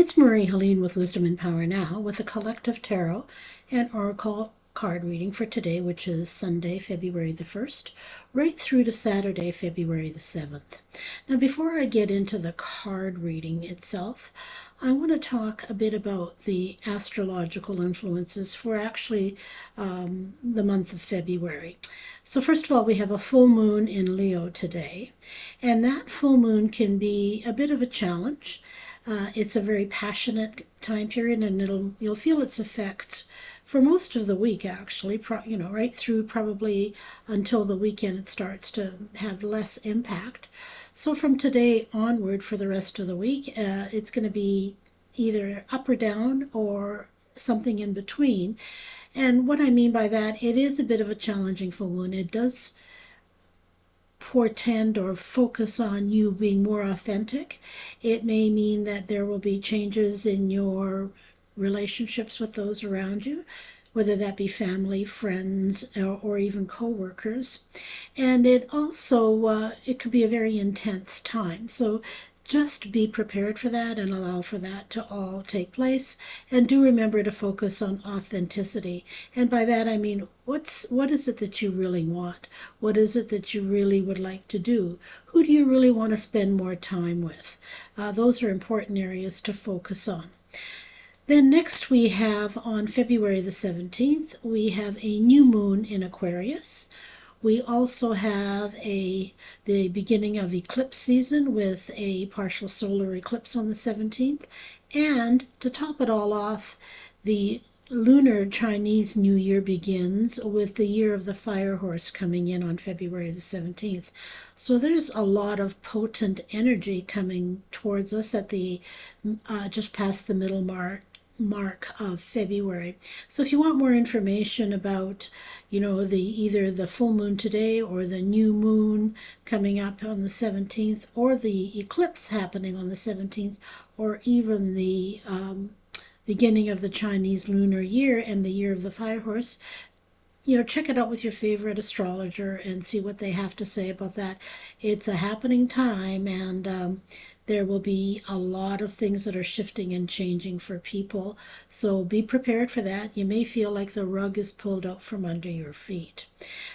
It's Marie Helene with Wisdom and Power Now with a collective tarot and oracle card reading for today, which is Sunday, February the 1st, right through to Saturday, February the 7th. Now, before I get into the card reading itself, I want to talk a bit about the astrological influences for actually the month of February. So first of all, we have a full moon in Leo today, and that full moon can be a bit of a challenge. It's a very passionate time period, and you'll feel its effects for most of the week, actually, right through probably until the weekend it starts to have less impact. So from today onward for the rest of the week, it's going to be either up or down or something in between. And what I mean by that, it is a bit of a challenging full moon. It does portend or focus on you being more authentic. It may mean that there will be changes in your relationships with those around you, whether that be family, friends, or even co-workers. And it also, it could be a very intense time. So just be prepared for that and allow for that to all take place. And do remember to focus on authenticity. And by that I mean, what is it that you really want? What is it that you really would like to do? Who do you really want to spend more time with? Those are important areas to focus on. Then next we have on February the 17th, we have a new moon in Aquarius. We also have the beginning of eclipse season with a partial solar eclipse on the 17th. And to top it all off, the lunar Chinese New Year begins with the year of the fire horse coming in on February the 17th. So there's a lot of potent energy coming towards us at the just past the middle mark of February. So if you want more information about, either the full moon today or the new moon coming up on the 17th, or the eclipse happening on the 17th, or even the beginning of the Chinese lunar year and the year of the fire horse, check it out with your favorite astrologer and see what they have to say about that. It's a happening time, and there will be a lot of things that are shifting and changing for people. So be prepared for that. You may feel like the rug is pulled out from under your feet,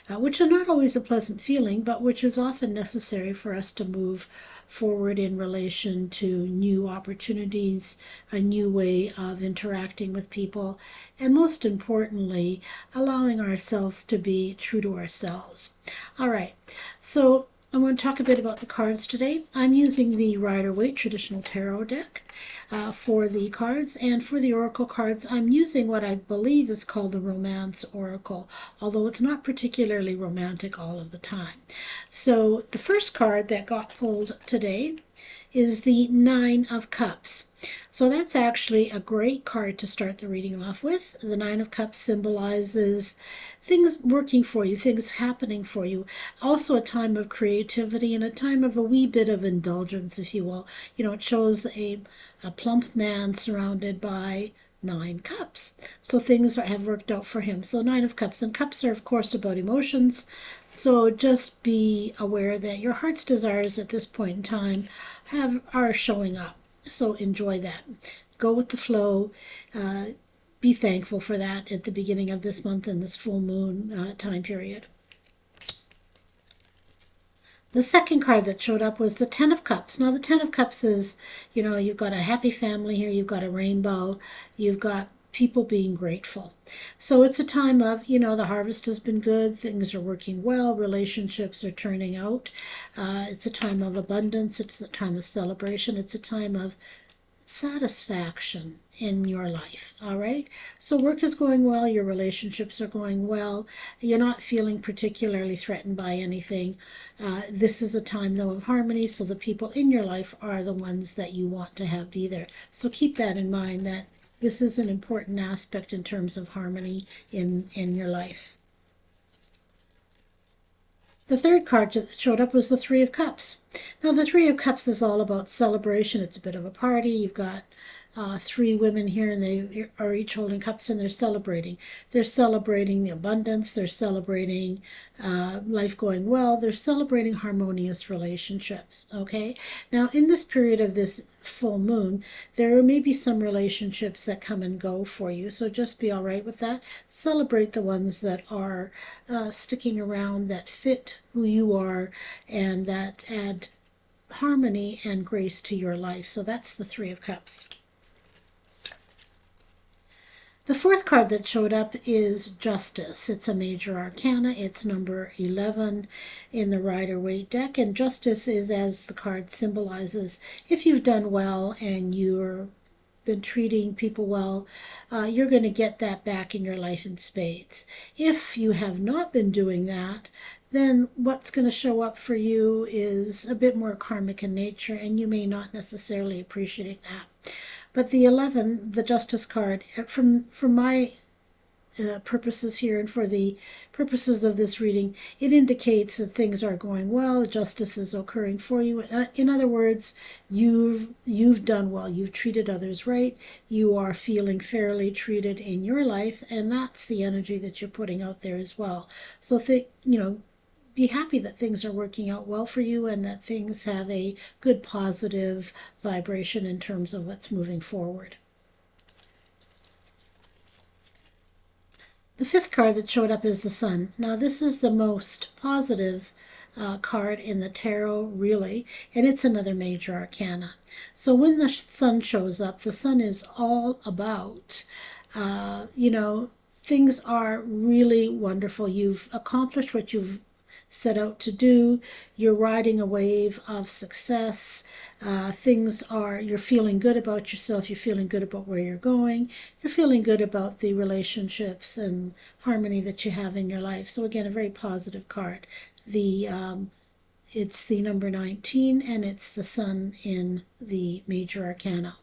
which is not always a pleasant feeling, but which is often necessary for us to move forward in relation to new opportunities, a new way of interacting with people, and most importantly, allowing ourselves to be true to ourselves. All right, so I want to talk a bit about the cards today. I'm using the Rider Waite traditional tarot deck for the cards, and for the oracle cards, I'm using what I believe is called the Romance Oracle, although it's not particularly romantic all of the time. So the first card that got pulled today is the Nine of Cups. So that's actually a great card to start the reading off with. The Nine of Cups symbolizes things working for you, things happening for you. Also a time of creativity and a time of a wee bit of indulgence, if you will. It shows a plump man surrounded by 9 cups. So things have worked out for him. So 9 of Cups. And cups are, of course, about emotions. So just be aware that your heart's desires at this point in time are showing up. So enjoy that. Go with the flow. Be thankful for that at the beginning of this month and this full moon time period. The second card that showed up was the Ten of Cups. Now the Ten of Cups is, you've got a happy family here, you've got a rainbow, you've got people being grateful. So it's a time of, the harvest has been good, things are working well, relationships are turning out. It's a time of abundance, it's a time of celebration, it's a time of satisfaction in your life. All right, so work is going well, your relationships are going well, you're not feeling particularly threatened by anything. This is a time though of harmony, so the people in your life are the ones that you want to have be there. So keep that in mind, that this is an important aspect in terms of harmony in your life. The third card that showed up was the Three of Cups. Now the Three of Cups is all about celebration. It's a bit of a party. You've got 3 women here, and they are each holding cups, and they're celebrating. They're celebrating the abundance. They're celebrating life going well. They're celebrating harmonious relationships, okay? Now, in this period of this full moon, there may be some relationships that come and go for you. So just be all right with that. Celebrate the ones that are sticking around, that fit who you are, and that add harmony and grace to your life. So that's the Three of Cups. The fourth card that showed up is Justice. It's a major arcana. It's number 11 in the Rider Waite deck. And Justice is, as the card symbolizes, if you've done well and you've been treating people well, you're going to get that back in your life in spades. If you have not been doing that, then what's going to show up for you is a bit more karmic in nature, and you may not necessarily appreciate that. But the 11, the Justice card, from my purposes here and for the purposes of this reading, it indicates that things are going well, justice is occurring for you. In other words, you've done well, you've treated others right, you are feeling fairly treated in your life, and that's the energy that you're putting out there as well. So be happy that things are working out well for you and that things have a good positive vibration in terms of what's moving forward. The fifth card that showed up is the Sun. Now this is the most positive card in the tarot, really, and it's another major arcana. So when the Sun shows up, the Sun is all about, things are really wonderful. You've accomplished what you've set out to do. You're riding a wave of success. You're feeling good about yourself. You're feeling good about where you're going. You're feeling good about the relationships and harmony that you have in your life. So again, a very positive card. It's the number 19, and it's the Sun in the major arcana.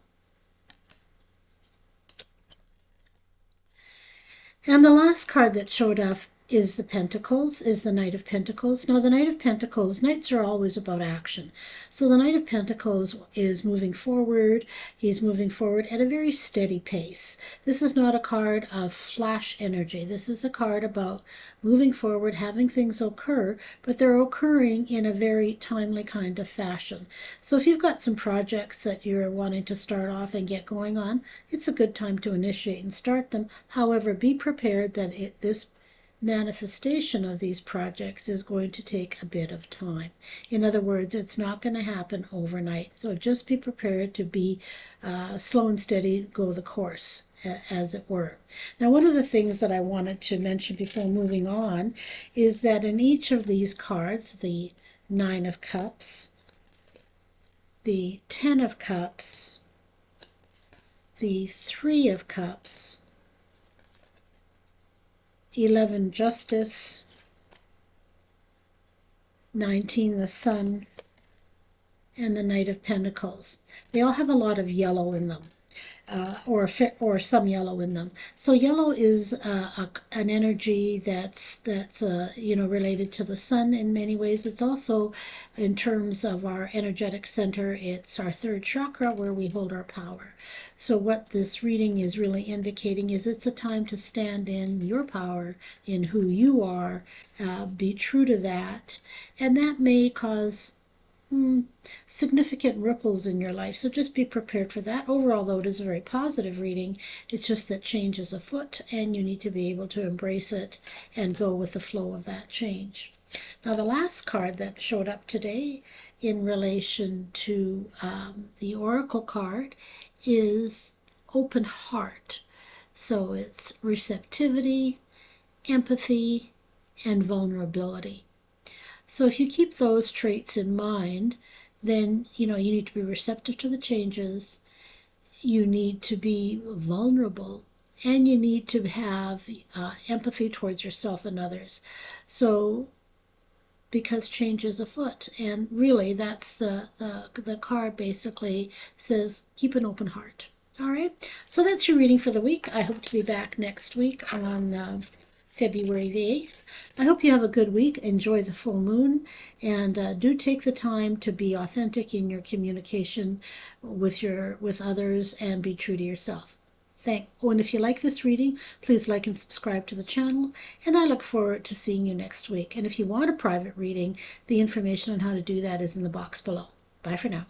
And the last card that showed up is the Pentacles, is the Knight of Pentacles. Now the Knight of Pentacles, knights are always about action. So the Knight of Pentacles is moving forward. He's moving forward at a very steady pace. This is not a card of flash energy. This is a card about moving forward, having things occur, but they're occurring in a very timely kind of fashion. So if you've got some projects that you're wanting to start off and get going on, it's a good time to initiate and start them. However, be prepared that this manifestation of these projects is going to take a bit of time. In other words, it's not going to happen overnight. So just be prepared to be slow and steady, go the course, as it were. Now, one of the things that I wanted to mention before moving on is that in each of these cards, the 9 of Cups, the 10 of Cups, the 3 of Cups, 11 Justice, 19 the Sun, and the Knight of Pentacles. They all have a lot of yellow in them, or some yellow in them. So yellow is an energy that's related to the Sun in many ways. It's also, in terms of our energetic center, it's our third chakra where we hold our power. So what this reading is really indicating is it's a time to stand in your power, in who you are, be true to that, and that may cause significant ripples in your life. So just be prepared for that. Overall, though, it is a very positive reading. It's just that change is afoot, and you need to be able to embrace it and go with the flow of that change. Now, the last card that showed up today in relation to the Oracle card is Open Heart. So it's receptivity, empathy, and vulnerability. So if you keep those traits in mind, then you need to be receptive to the changes, you need to be vulnerable, and you need to have empathy towards yourself and others. So because change is afoot, and really that's the card basically says keep an open heart. All right, so that's your reading for the week. I hope to be back next week on February the 8th. I hope you have a good week. Enjoy the full moon, and do take the time to be authentic in your communication with others and be true to yourself. And if you like this reading, please like and subscribe to the channel, and I look forward to seeing you next week. And if you want a private reading, the information on how to do that is in the box below. Bye for now.